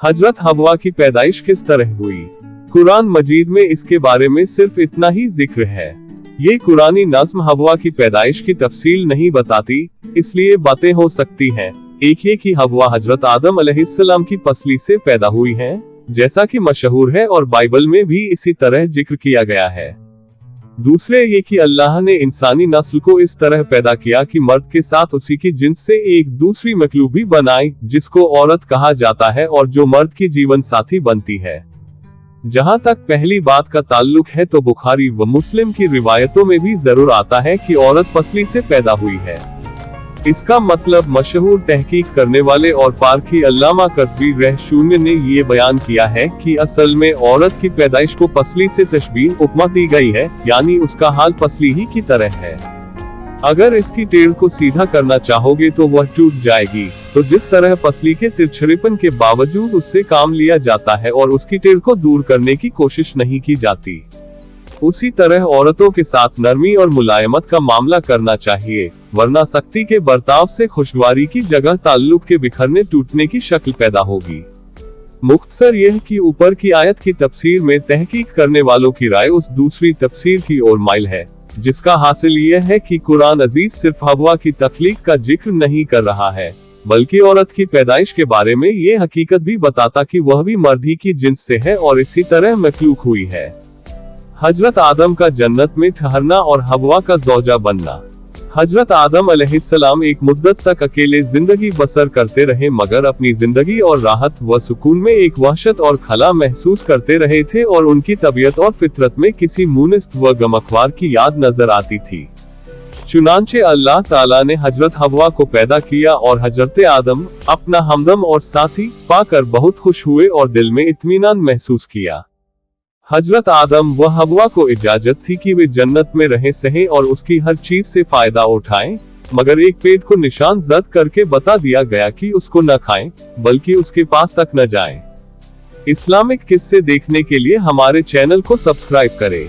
हजरत हव्वा की पैदाइश किस तरह हुई? कुरान मजीद में इसके बारे में सिर्फ इतना ही जिक्र है। ये कुरानी नज़्म हव्वा की पैदाइश की तफसील नहीं बताती, इसलिए बातें हो सकती हैं। एक ये कि हव्वा हजरत आदम अलैहिस्सलाम की पसली से पैदा हुई हैं, जैसा कि मशहूर है और बाइबल में भी इसी तरह जिक्र किया गया है। दूसरे ये कि अल्लाह ने इंसानी नस्ल को इस तरह पैदा किया कि मर्द के साथ उसी की जिन्स से एक दूसरी मखलूक भी बनाई, जिसको औरत कहा जाता है और जो मर्द की जीवन साथी बनती है। जहां तक पहली बात का ताल्लुक है तो बुखारी व मुस्लिम की रिवायतों में भी जरूर आता है कि औरत पसली से पैदा हुई है। इसका मतलब मशहूर तहकीक करने वाले और पारखी अल्लामा कतबी रहशून्य ने ये बयान किया है कि असल में औरत की पैदाइश को पसली से तशबीह उपमा दी गई है, यानी उसका हाल पसली ही की तरह है। अगर इसकी टेढ़ को सीधा करना चाहोगे तो वह टूट जाएगी। तो जिस तरह पसली के तिरछड़ेपन के बावजूद उससे काम लिया जाता है और उसकी टेढ़ को दूर करने की कोशिश नहीं की जाती, उसी तरह औरतों के साथ नरमी और मुलायमत का मामला करना चाहिए, वरना सख्ती के बर्ताव से खुशगवारी की जगह ताल्लुक के बिखरने टूटने की शक्ल पैदा होगी। मुख्तसर यह कि ऊपर की आयत की तफसीर में तहकीक करने वालों की राय उस दूसरी तफसीर की ओर माइल है, जिसका हासिल यह है कि कुरान अजीज सिर्फ हव्वा की तख्लीक का जिक्र नहीं कर रहा है, बल्कि औरत की पैदाइश के बारे में ये हकीकत भी बताता कि वह भी मर्द ही की जिन्स से है और इसी तरह मखलूक हुई है। हजरत आदम का जन्नत में ठहरना और हव्वा का ज़ौजा बनना। हजरत आदम अलैहिस्सलाम एक मुद्दत तक अकेले जिंदगी बसर करते रहे, मगर अपनी जिंदगी और राहत व सुकून में एक वहशत और खला महसूस करते रहे थे और उनकी तबीयत और फितरत में किसी मुनिस्त व गमख्वार की याद नजर आती थी। चुनांचे अल्लाह ताला ने हजरत हव्वा को पैदा किया और हजरत आदम अपना हमदम और साथी पाकर बहुत खुश हुए और दिल में इत्मीनान महसूस किया। हजरत आदम व हव्वा को इजाजत थी कि वे जन्नत में रहे सहें और उसकी हर चीज से फायदा उठाएं, मगर एक पेड़ को निशान जद करके बता दिया गया कि उसको न खाएं, बल्कि उसके पास तक न जाएं। इस्लामिक किस्से देखने के लिए हमारे चैनल को सब्सक्राइब करें।